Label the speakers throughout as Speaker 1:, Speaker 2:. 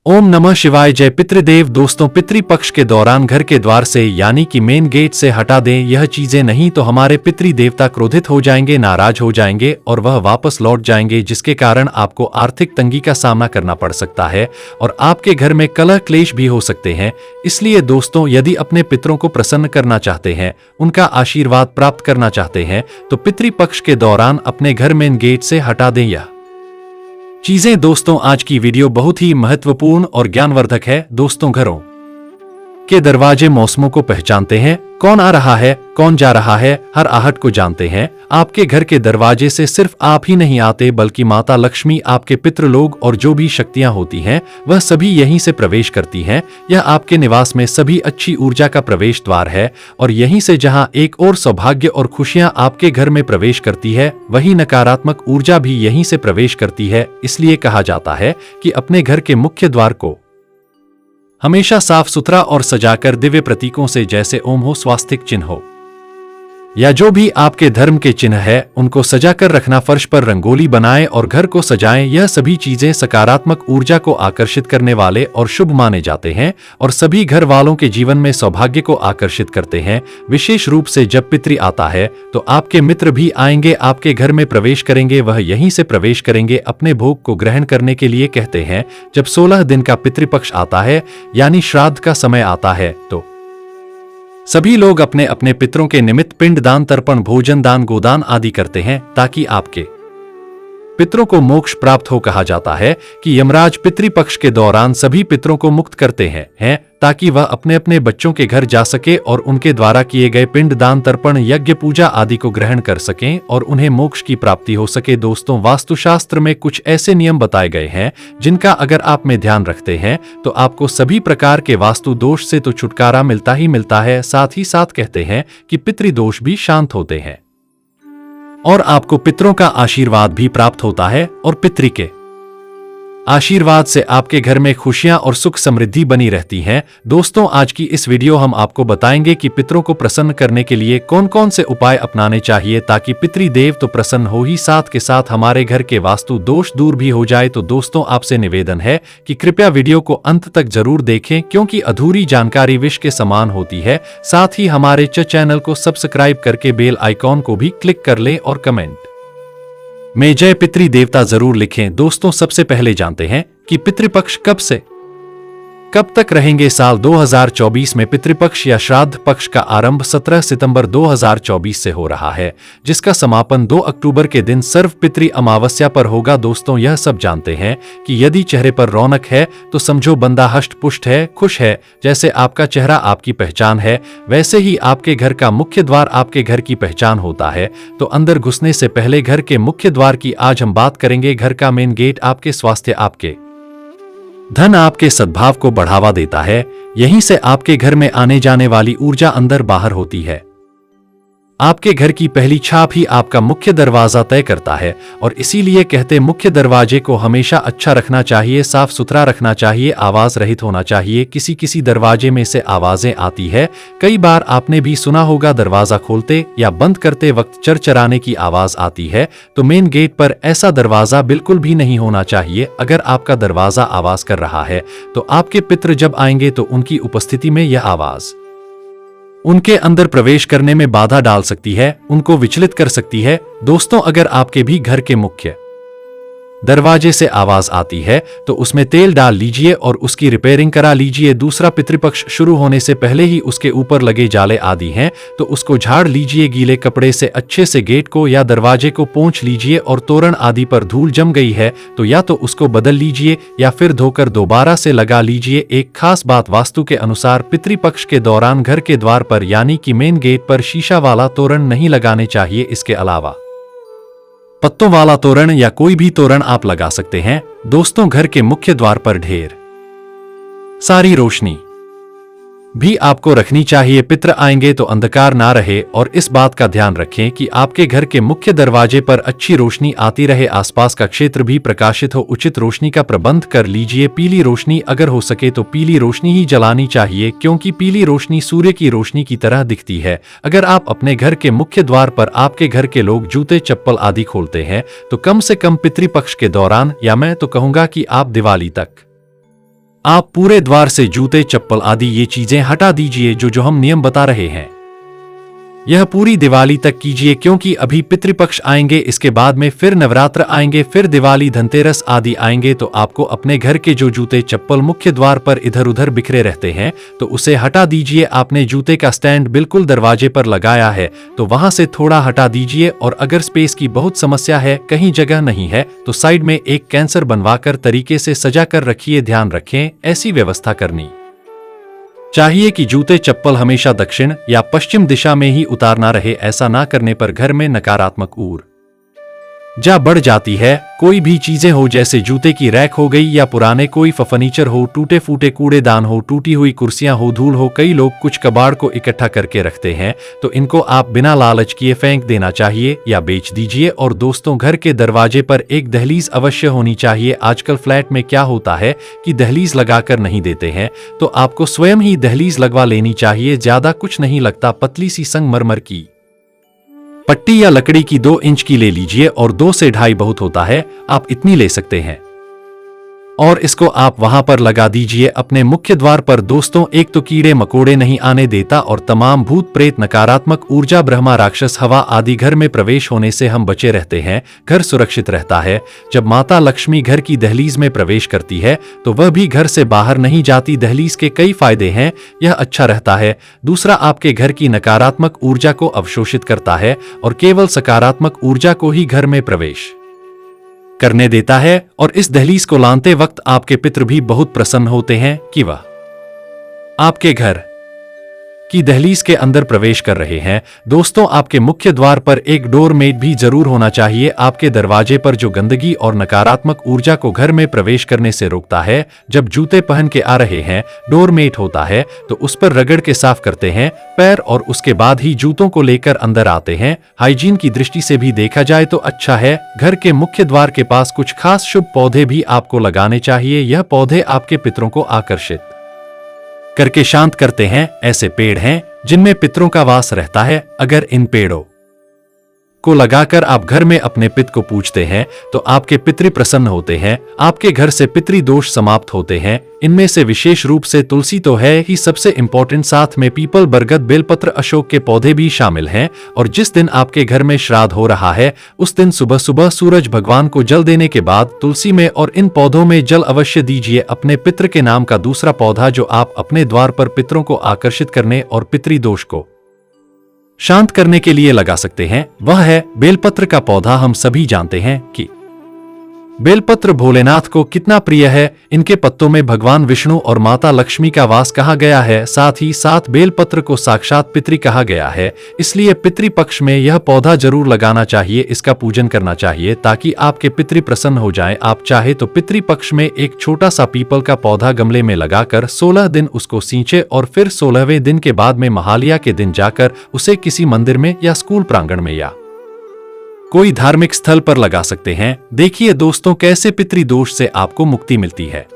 Speaker 1: ओम नमः शिवाय। जय पितृदेव। दोस्तों, पितृपक्ष के दौरान घर के द्वार से यानी कि मेन गेट से हटा दें यह चीजें, नहीं तो हमारे पितृदेवता क्रोधित हो जाएंगे, नाराज हो जाएंगे और वह वापस लौट जाएंगे, जिसके कारण आपको आर्थिक तंगी का सामना करना पड़ सकता है और आपके घर में कलह क्लेश भी हो सकते हैं। इसलिए दोस्तों, यदि अपने पितरों को प्रसन्न करना चाहते हैं, उनका आशीर्वाद प्राप्त करना चाहते हैं, तो पितृपक्ष के दौरान अपने घर मेन गेट से हटा दें यह चीजें। दोस्तों, आज की वीडियो बहुत ही महत्वपूर्ण और ज्ञानवर्धक है। दोस्तों, घरों के दरवाजे मौसमों को पहचानते हैं, कौन आ रहा है, कौन जा रहा है, हर आहट को जानते हैं। आपके घर के दरवाजे से सिर्फ आप ही नहीं आते, बल्कि माता लक्ष्मी, आपके पितृलोक और जो भी शक्तियां होती हैं वह सभी यहीं से प्रवेश करती हैं। यह आपके निवास में सभी अच्छी ऊर्जा का प्रवेश द्वार है और यहीं से जहां एक और सौभाग्य और खुशियां आपके घर में प्रवेश करती है, वही नकारात्मक ऊर्जा भी यहीं से प्रवेश करती है। इसलिए कहा जाता है कि अपने घर के मुख्य द्वार को हमेशा साफ सुथरा और सजाकर दिव्य प्रतीकों से, जैसे ओम हो, स्वास्तिक चिन्ह हो या जो भी आपके धर्म के चिन्ह है, उनको सजाकर रखना। फर्श पर रंगोली बनाएं और घर को सजाएं। यह सभी चीजें सकारात्मक ऊर्जा को आकर्षित करने वाले और शुभ माने जाते हैं और सभी घर वालों के जीवन में सौभाग्य को आकर्षित करते हैं। विशेष रूप से जब पितृ आता है तो आपके मित्र भी आएंगे, आपके घर में प्रवेश करेंगे, वह यहीं से प्रवेश करेंगे अपने भोग को ग्रहण करने के लिए। कहते हैं जब 16 दिन का पितृपक्ष आता है यानी श्राद्ध का समय आता है, तो सभी लोग अपने अपने पितरों के निमित्त पिंड दान, तर्पण, भोजन दान, गोदान आदि करते हैं ताकि आपके पितरों को मोक्ष प्राप्त हो। कहा जाता है कि यमराज पितृपक्ष के दौरान सभी पितरों को मुक्त करते हैं ताकि वह अपने अपने बच्चों के घर जा सके और उनके द्वारा किए गए पिंड दान, तर्पण, यज्ञ, पूजा आदि को ग्रहण कर सकें और उन्हें मोक्ष की प्राप्ति हो सके। दोस्तों, वास्तुशास्त्र में कुछ ऐसे नियम बताए गए हैं जिनका अगर आप में ध्यान रखते हैं तो आपको सभी प्रकार के वास्तु दोष से तो छुटकारा मिलता ही मिलता है, साथ ही साथ कहते हैं कि पितृदोष भी शांत होते हैं और आपको पितरों का आशीर्वाद भी प्राप्त होता है और पितृ के आशीर्वाद से आपके घर में खुशियां और सुख समृद्धि बनी रहती हैं। दोस्तों, आज की इस वीडियो हम आपको बताएंगे कि पितरों को प्रसन्न करने के लिए कौन कौन से उपाय अपनाने चाहिए ताकि पितृदेव तो प्रसन्न हो ही, साथ के साथ हमारे घर के वास्तु दोष दूर भी हो जाए। तो दोस्तों, आपसे निवेदन है कि कृपया वीडियो को अंत तक जरूर देखें, क्योंकि अधूरी जानकारी विष के समान होती है। साथ ही हमारे चैनल को सब्सक्राइब करके बेल आइकॉन को भी क्लिक कर लें और कमेंट में जय पितृदेवता जरूर लिखें। दोस्तों, सबसे पहले जानते हैं कि पितृपक्ष कब से कब तक रहेंगे। साल 2024 में पितृपक्ष या श्राद्ध पक्ष का आरंभ 17 सितंबर 2024 से हो रहा है, जिसका समापन 2 अक्टूबर के दिन सर्व पितृ अमावस्या पर होगा। दोस्तों, यह सब जानते हैं कि यदि चेहरे पर रौनक है तो समझो बंदा हष्ट पुष्ट है, खुश है। जैसे आपका चेहरा आपकी पहचान है, वैसे ही आपके घर का मुख्य द्वार आपके घर की पहचान होता है। तो अंदर घुसने से पहले घर के मुख्य द्वार की आज हम बात करेंगे। घर का मेन गेट आपके स्वास्थ्य, आपके धन, आपके सद्भाव को बढ़ावा देता है। यहीं से आपके घर में आने जाने वाली ऊर्जा अंदर बाहर होती है। आपके घर की पहली छाप ही आपका मुख्य दरवाजा तय करता है और इसीलिए कहते मुख्य दरवाजे को हमेशा अच्छा रखना चाहिए, साफ सुथरा रखना चाहिए, आवाज रहित होना चाहिए। किसी दरवाजे में से आवाजें आती है, कई बार आपने भी सुना होगा, दरवाजा खोलते या बंद करते वक्त चरचराने की आवाज आती है। तो मेन गेट पर ऐसा दरवाजा बिल्कुल भी नहीं होना चाहिए। अगर आपका दरवाजा आवाज कर रहा है तो आपके पितृ जब आएंगे तो उनकी उपस्थिति में यह आवाज उनके अंदर प्रवेश करने में बाधा डाल सकती है, उनको विचलित कर सकती है। दोस्तों, अगर आपके भी घर के मुख्य दरवाजे से आवाज आती है तो उसमें तेल डाल लीजिए और उसकी रिपेयरिंग करा लीजिए। दूसरा, पितृपक्ष शुरू होने से पहले ही उसके ऊपर लगे जाले आदि हैं तो उसको झाड़ लीजिए। गीले कपड़े से अच्छे से गेट को या दरवाजे को पोंछ लीजिए और तोरण आदि पर धूल जम गई है तो या तो उसको बदल लीजिए या फिर धोकर दोबारा से लगा लीजिए। एक खास बात, वास्तु के अनुसार पितृपक्ष के दौरान घर के द्वार पर यानी कि मेन गेट पर शीशा वाला तोरण नहीं लगाने चाहिए। इसके अलावा पत्तों वाला तोरण या कोई भी तोरण आप लगा सकते हैं। दोस्तों, घर के मुख्य द्वार पर ढेर सारी रोशनी भी आपको रखनी चाहिए। पितृ आएंगे तो अंधकार ना रहे और इस बात का ध्यान रखें कि आपके घर के मुख्य दरवाजे पर अच्छी रोशनी आती रहे, आसपास का क्षेत्र भी प्रकाशित हो। उचित रोशनी का प्रबंध कर लीजिए। पीली रोशनी अगर हो सके तो पीली रोशनी ही जलानी चाहिए, क्योंकि पीली रोशनी सूर्य की रोशनी की तरह दिखती है। अगर आप अपने घर के मुख्य द्वार पर आपके घर के लोग जूते, चप्पल आदि खोलते हैं तो कम से कम पितृपक्ष के दौरान, या मैं तो कहूंगा कि आप दिवाली तक आप पूरे द्वार से जूते, चप्पल आदि ये चीजें हटा दीजिए जो हम नियम बता रहे हैं। यह पूरी दिवाली तक कीजिए, क्योंकि अभी पितृपक्ष आएंगे, इसके बाद में फिर नवरात्र आएंगे, फिर दिवाली, धनतेरस आदि आएंगे। तो आपको अपने घर के जो जूते चप्पल मुख्य द्वार पर इधर उधर बिखरे रहते हैं तो उसे हटा दीजिए। आपने जूते का स्टैंड बिल्कुल दरवाजे पर लगाया है तो वहां से थोड़ा हटा दीजिए। और अगर स्पेस की बहुत समस्या है, कहीं जगह नहीं है, तो साइड में एक कैंसर बनवाकर तरीके से सजा कर रखिए। ध्यान रखें, ऐसी व्यवस्था करनी चाहिए कि जूते चप्पल हमेशा दक्षिण या पश्चिम दिशा में ही उतारना रहे। ऐसा ना करने पर घर में नकारात्मक ऊर्जा बढ़ जाती है। कोई भी चीजें हो, जैसे जूते की रैक हो गई या पुराने कोई फर्नीचर हो, टूटे फूटे कूड़ेदान हो, टूटी हुई कुर्सियां हो, धूल हो, कई लोग कुछ कबाड़ को इकट्ठा करके रखते हैं तो इनको आप बिना लालच किए फेंक देना चाहिए या बेच दीजिए। और दोस्तों, घर के दरवाजे पर एक दहलीज अवश्य होनी चाहिए। आजकल फ्लैट में क्या होता है कि दहलीज लगाकर नहीं देते हैं, तो आपको स्वयं ही दहलीज लगवा लेनी चाहिए। ज्यादा कुछ नहीं लगता, पतली सी संगमरमर की पट्टी या लकड़ी की 2 इंच की ले लीजिए और 2 से 2.5 बहुत होता है, आप इतनी ले सकते हैं और इसको आप वहां पर लगा दीजिए अपने मुख्य द्वार पर। दोस्तों, एक तो कीड़े मकोड़े नहीं आने देता और तमाम भूत प्रेत, नकारात्मक ऊर्जा, ब्रह्मा, राक्षस, हवा आदि घर में प्रवेश होने से हम बचे रहते हैं। घर सुरक्षित रहता है। जब माता लक्ष्मी घर की दहलीज में प्रवेश करती है तो वह भी घर से बाहर नहीं जाती। दहलीज के कई फायदे हैं, यह अच्छा रहता है। दूसरा, आपके घर की नकारात्मक ऊर्जा को अवशोषित करता है और केवल सकारात्मक ऊर्जा को ही घर में प्रवेश करने देता है। और इस दहलीज को लांते वक्त आपके पितृ भी बहुत प्रसन्न होते हैं कि वह आपके घर की दहलीज के अंदर प्रवेश कर रहे हैं। दोस्तों, आपके मुख्य द्वार पर एक डोरमेट भी जरूर होना चाहिए। आपके दरवाजे पर जो गंदगी और नकारात्मक ऊर्जा को घर में प्रवेश करने से रोकता है। जब जूते पहन के आ रहे हैं, डोरमेट होता है तो उस पर रगड़ के साफ करते हैं पैर और उसके बाद ही जूतों को लेकर अंदर आते हैं। हाइजीन की दृष्टि से भी देखा जाए तो अच्छा है। घर के मुख्य द्वार के पास कुछ खास शुभ पौधे भी आपको लगाने चाहिए। यह पौधे आपके पितरों को आकर्षित करके शांत करते हैं। ऐसे पेड़ हैं जिनमें पितरों का वास रहता है। अगर इन पेड़ों को लगाकर आप घर में अपने पित को पूजते हैं तो आपके पितृ प्रसन्न होते हैं, आपके घर से पितृ दोष समाप्त होते हैं। इनमें से विशेष रूप से तुलसी तो है ही सबसे इंपॉर्टेंट, साथ में पीपल, बरगद, बेलपत्र, अशोक के पौधे भी शामिल हैं। और जिस दिन आपके घर में श्राद्ध हो रहा है उस दिन सुबह सुबह सूरज भगवान को जल देने के बाद तुलसी में और इन पौधों में जल अवश्य दीजिए। अपने पितृ के नाम का दूसरा पौधा जो आप अपने द्वार पर पितरों को आकर्षित करने और पितृ दोष को शांत करने के लिए लगा सकते हैं, वह है बेलपत्र का पौधा। हम सभी जानते हैं कि बेलपत्र भोलेनाथ को कितना प्रिय है। इनके पत्तों में भगवान विष्णु और माता लक्ष्मी का वास कहा गया है। साथ ही साथ बेलपत्र को साक्षात पितृ कहा गया है, इसलिए पितृ पक्ष में यह पौधा जरूर लगाना चाहिए, इसका पूजन करना चाहिए ताकि आपके पितृ प्रसन्न हो जाएं। आप चाहे तो पितृ पक्ष में एक छोटा सा पीपल का पौधा गमले में लगाकर 16 दिन उसको सींचे और फिर 16वें दिन के बाद में महालया के दिन जाकर उसे किसी मंदिर में या स्कूल प्रांगण में या कोई धार्मिक स्थल पर लगा सकते हैं। देखिए दोस्तों, कैसे पितृ दोष से आपको मुक्ति मिलती है।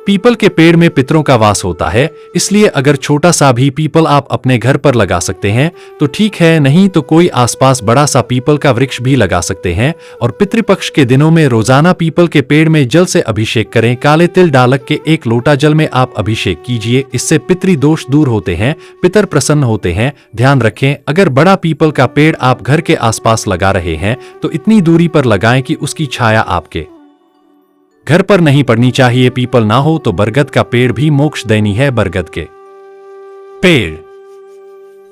Speaker 1: पीपल के पेड़ में पितरों का वास होता है, इसलिए अगर छोटा सा भी पीपल आप अपने घर पर लगा सकते हैं तो ठीक है, नहीं तो कोई आसपास बड़ा सा पीपल का वृक्ष भी लगा सकते हैं। और पितृपक्ष के दिनों में रोजाना पीपल के पेड़ में जल से अभिषेक करें। काले तिल डालक के 1 लोटा जल में आप अभिषेक कीजिए, इससे पितृ दोष दूर होते हैं, पितर प्रसन्न होते हैं। ध्यान रखें, अगर बड़ा पीपल का पेड़ आप घर के आसपास लगा रहे हैं तो इतनी दूरी पर लगाएं कि उसकी छाया आपके घर पर नहीं पड़नी चाहिए। पीपल ना हो तो बरगद का पेड़ भी मोक्षदायिनी है। बरगद के पेड़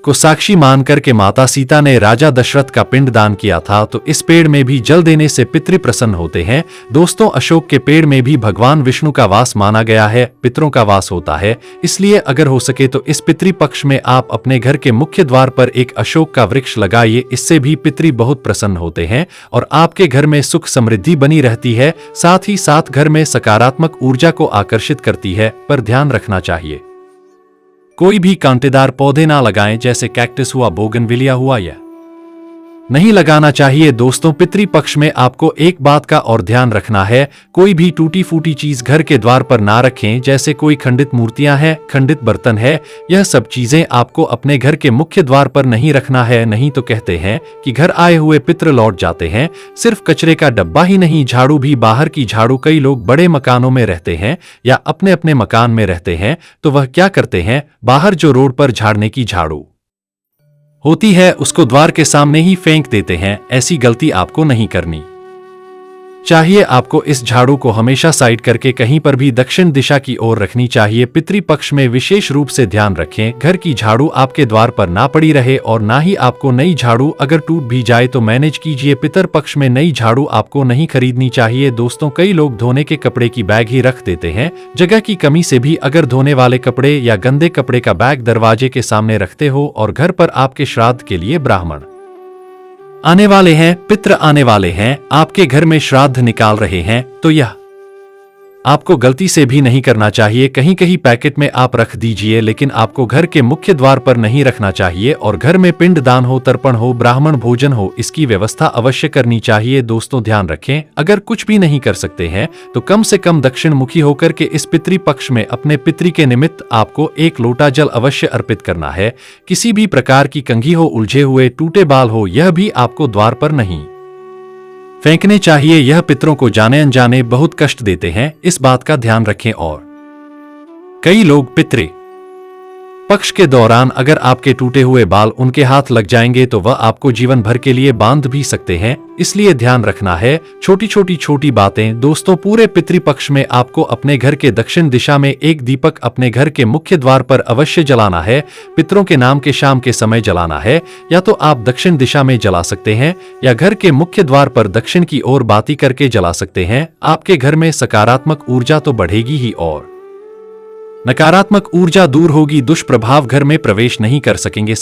Speaker 1: को साक्षी मानकर के माता सीता ने राजा दशरथ का पिंड दान किया था, तो इस पेड़ में भी जल देने से पितृ प्रसन्न होते हैं। दोस्तों, अशोक के पेड़ में भी भगवान विष्णु का वास माना गया है, पितरों का वास होता है। इसलिए अगर हो सके तो इस पितृ पक्ष में आप अपने घर के मुख्य द्वार पर एक अशोक का वृक्ष लगाइए, इससे भी पितृ बहुत प्रसन्न होते हैं और आपके घर में सुख समृद्धि बनी रहती है। साथ ही साथ घर में सकारात्मक ऊर्जा को आकर्षित करती है। पर ध्यान रखना चाहिए, कोई भी कांटेदार पौधे ना लगाएं, जैसे कैक्टस हुआ, बोगनविलिया हुआ या नहीं लगाना चाहिए। दोस्तों, पितृपक्ष में आपको एक बात का और ध्यान रखना है, कोई भी टूटी फूटी चीज घर के द्वार पर ना रखें, जैसे कोई खंडित मूर्तियां हैं, खंडित बर्तन है, यह सब चीजें आपको अपने घर के मुख्य द्वार पर नहीं रखना है। नहीं तो कहते हैं कि घर आए हुए पितृ लौट जाते हैं। सिर्फ कचरे का डब्बा ही नहीं, झाड़ू भी, बाहर की झाड़ू। कई लोग बड़े मकानों में रहते हैं या अपने अपने मकान में रहते हैं, तो वह क्या करते हैं, बाहर जो रोड पर झाड़ने की झाड़ू होती है उसको द्वार के सामने ही फेंक देते हैं। ऐसी गलती आपको नहीं करनी चाहिए। आपको इस झाड़ू को हमेशा साइड करके कहीं पर भी दक्षिण दिशा की ओर रखनी चाहिए। पितृपक्ष में विशेष रूप से ध्यान रखें, घर की झाड़ू आपके द्वार पर ना पड़ी रहे और ना ही आपको नई झाड़ू, अगर टूट भी जाए तो मैनेज कीजिए। पितृपक्ष में नई झाड़ू आपको नहीं खरीदनी चाहिए। दोस्तों, कई लोग धोने के कपड़े की बैग ही रख देते हैं। जगह की कमी से भी अगर धोने वाले कपड़े या गंदे कपड़े का बैग दरवाजे के सामने रखते हो और घर पर आपके श्राद्ध के लिए ब्राह्मण आने वाले हैं, पितृ आने वाले हैं, आपके घर में श्राद्ध निकाल रहे हैं, तो यह आपको गलती से भी नहीं करना चाहिए। कहीं कहीं पैकेट में आप रख दीजिए, लेकिन आपको घर के मुख्य द्वार पर नहीं रखना चाहिए। और घर में पिंड दान हो, तर्पण हो, ब्राह्मण भोजन हो, इसकी व्यवस्था अवश्य करनी चाहिए। दोस्तों, ध्यान रखें, अगर कुछ भी नहीं कर सकते हैं तो कम से कम दक्षिण मुखी होकर के इस पितृपक्ष में अपने पितृ के निमित्त आपको एक लोटा जल अवश्य अर्पित करना है। किसी भी प्रकार की कंघी हो, उलझे हुए टूटे बाल हो, यह भी आपको द्वार पर नहीं फेंकने चाहिए। यह पितरों को जाने अनजाने बहुत कष्ट देते हैं, इस बात का ध्यान रखें। और कई लोग पितृ पक्ष के दौरान अगर आपके टूटे हुए बाल उनके हाथ लग जाएंगे तो वह आपको जीवन भर के लिए बांध भी सकते हैं, इसलिए ध्यान रखना है। छोटी बातें। दोस्तों, पूरे पितृपक्ष में आपको अपने घर के दक्षिण दिशा में एक दीपक अपने घर के मुख्य द्वार पर अवश्य जलाना है। पितरों के नाम के शाम के समय जलाना है। या तो आप दक्षिण दिशा में जला सकते हैं या घर के मुख्य द्वार पर दक्षिण की ओर बाती करके जला सकते हैं। आपके घर में सकारात्मक ऊर्जा तो बढ़ेगी ही और नकारात्मक ऊर्जा दूर होगी, दुष्प्रभाव घर में प्रवेश नहीं कर सकेंगे।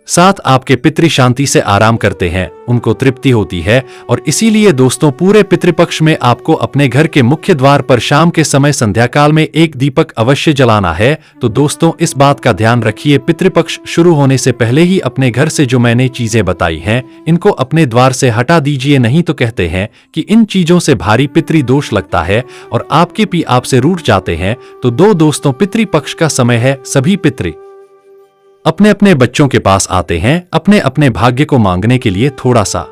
Speaker 1: साथ आपके पितृ शांति से आराम करते हैं, उनको तृप्ति होती है। और इसीलिए दोस्तों, पूरे पितृपक्ष में आपको अपने घर के मुख्य द्वार पर शाम के समय संध्या काल में एक दीपक अवश्य जलाना है। तो दोस्तों, इस बात का ध्यान रखिए, पितृपक्ष शुरू होने से पहले ही अपने घर से जो मैंने चीजें बताई हैं इनको अपने द्वार से हटा दीजिए। नहीं तो कहते हैं कि इन चीजों से भारी पितृ दोष लगता है और आपके पी आपसे रूठ जाते हैं। तो दोस्तों, पितृपक्ष का समय है, सभी पितृ अपने अपने बच्चों के पास आते हैं अपने अपने भाग्य को मांगने के लिए। थोड़ा सा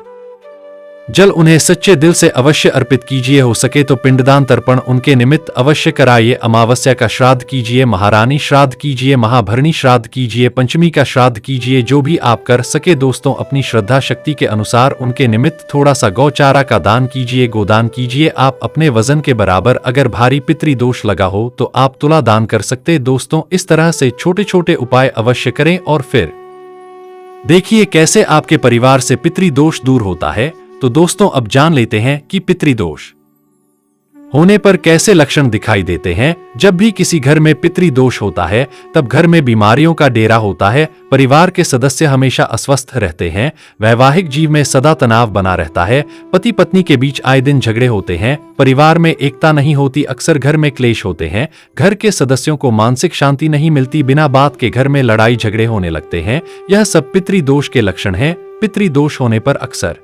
Speaker 1: जल उन्हें सच्चे दिल से अवश्य अर्पित कीजिए। हो सके तो पिंडदान तर्पण उनके निमित्त अवश्य कराइए। अमावस्या का श्राद्ध कीजिए, महारानी श्राद्ध कीजिए, महाभरणी श्राद्ध कीजिए, पंचमी का श्राद्ध कीजिए, जो भी आप कर सके। दोस्तों, अपनी श्रद्धा शक्ति के अनुसार उनके निमित्त थोड़ा सा गौचारा का दान कीजिए, गोदान कीजिए। आप अपने वजन के बराबर अगर भारी पितृ दोष लगा हो तो आप तुला दान कर सकते। दोस्तों, इस तरह से छोटे छोटे उपाय अवश्य करें और फिर देखिए कैसे आपके परिवार से पितृ दोष दूर होता है। तो दोस्तों, अब जान लेते हैं कि पितृदोष होने पर कैसे लक्षण दिखाई देते हैं। जब भी किसी घर में पितृदोष होता है तब घर में बीमारियों का डेरा होता है, परिवार के सदस्य हमेशा अस्वस्थ रहते हैं, वैवाहिक जीव में सदा तनाव बना रहता है, पति पत्नी के बीच आए दिन झगड़े होते हैं, परिवार में एकता नहीं होती, अक्सर घर में क्लेश होते हैं, घर के सदस्यों को मानसिक शांति नहीं मिलती, बिना बात के घर में लड़ाई झगड़े होने लगते हैं। यह सब पितृदोष के लक्षण हैं। पितृदोष होने पर अक्सर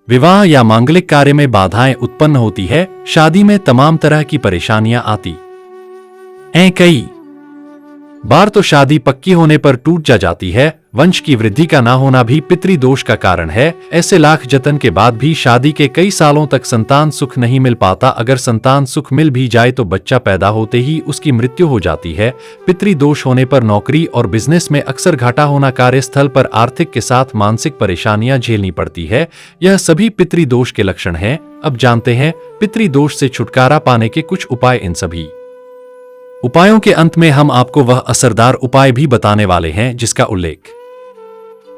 Speaker 1: विवाह या मांगलिक कार्य में बाधाएं उत्पन्न होती है, शादी में तमाम तरह की परेशानियां आती हैं। कई बार तो शादी पक्की होने पर टूट जाती है। वंश की वृद्धि का ना होना भी पितृदोष का कारण है। ऐसे लाख जतन के बाद भी शादी के कई सालों तक संतान सुख नहीं मिल पाता। अगर संतान सुख मिल भी जाए तो बच्चा पैदा होते ही उसकी मृत्यु हो जाती है। पितृदोष होने पर नौकरी और बिजनेस में अक्सर घाटा होना, कार्यस्थल पर आर्थिक के साथ मानसिक परेशानियां झेलनी पड़ती है। यह सभी पितृदोष के लक्षण हैं। अब जानते हैं पितृदोष से छुटकारा पाने के कुछ उपाय। इन सभी उपायों के अंत में हम आपको वह असरदार उपाय भी बताने वाले हैं जिसका उल्लेख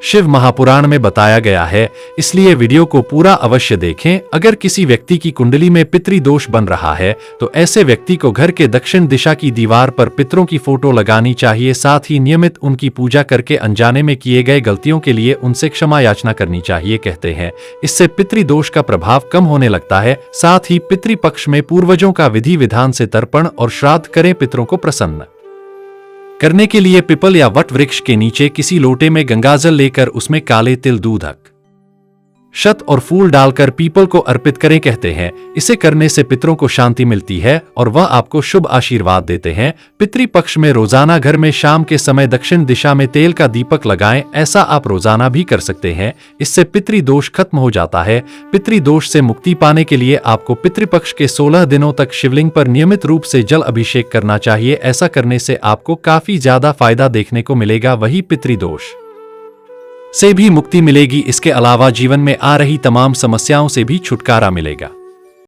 Speaker 1: शिव महापुराण में बताया गया है, इसलिए वीडियो को पूरा अवश्य देखें। अगर किसी व्यक्ति की कुंडली में पितृदोष बन रहा है तो ऐसे व्यक्ति को घर के दक्षिण दिशा की दीवार पर पितरों की फोटो लगानी चाहिए। साथ ही नियमित उनकी पूजा करके अनजाने में किए गए गलतियों के लिए उनसे क्षमा याचना करनी चाहिए। कहते हैं इससे पितृदोष का प्रभाव कम होने लगता है। साथ ही पितृपक्ष में पूर्वजों का विधि विधान से तर्पण और श्राद्ध करें, पितरों को प्रसन्न करने के लिए पीपल या वट वृक्ष के नीचे किसी लोटे में गंगाजल लेकर उसमें काले तिल, दूध, शत और फूल डालकर पीपल को अर्पित करें। कहते हैं इसे करने से पितरों को शांति मिलती है और वह आपको शुभ आशीर्वाद देते हैं। पितृपक्ष में रोजाना घर में शाम के समय दक्षिण दिशा में तेल का दीपक लगाएं। ऐसा आप रोजाना भी कर सकते हैं। इससे पितृदोष खत्म हो जाता है। पितृदोष से मुक्ति पाने के लिए आपको पितृपक्ष के 16 दिनों तक शिवलिंग पर नियमित रूप से जल अभिषेक करना चाहिए। ऐसा करने से आपको काफी ज्यादा फायदा देखने को मिलेगा। वही पितृदोष से भी मुक्ति मिलेगी। इसके अलावा जीवन में आ रही तमाम समस्याओं से भी छुटकारा मिलेगा।